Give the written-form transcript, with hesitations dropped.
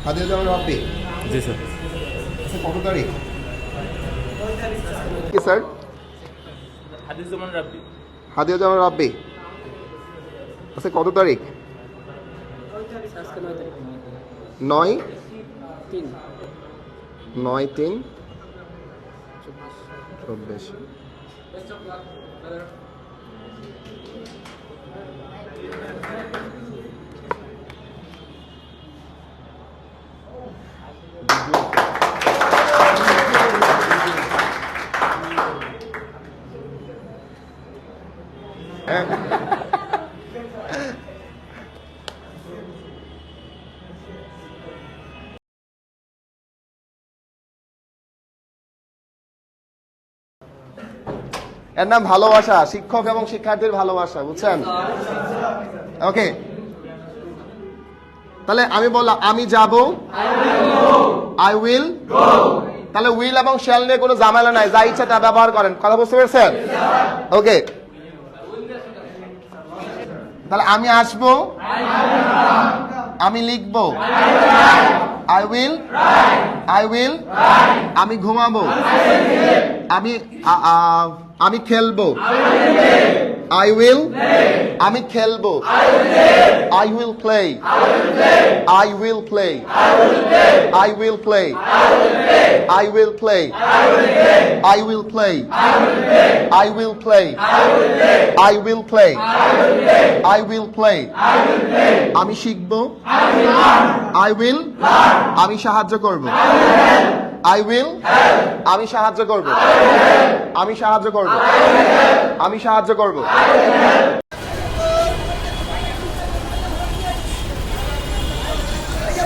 হাদিউজ্জামান রাব্বি। জি sir. আচ্ছা, কত তারিখ? কি স্যার? হাদিউজ্জামান রাব্বি। হাদিউজ্জামান রাব্বি। আচ্ছা, কত তারিখ? 9/3/24। এর নাম ভালোবাসা, শিক্ষক এবং শিক্ষার্থীর ভালোবাসা, বুঝছেন? ওকে, তাহলে আমি বললাম আমি যাব, আই উইল। তাহলে উইল এবং শ্যাল নিয়ে কোনো ঝামেলা নাই, যা ইচ্ছা তা ব্যবহার করেন। কথা বুঝতে পেরেছেন? ওকে, তাহলে আমি আসবো, আমি লিখবো, আই উইল, আই উইল। আমি ঘুমাবো, আমি খেলবো, আই উইল। আমি খেলবো, I will play, I will play, I will play, I will play, I will play, I will play, I will play, I will play, আমি শিখবো, I will, আমি সাহায্য করব, I will, আমি সাহায্য করব, আমি সাহায্য করব, আমি সাহায্য করব।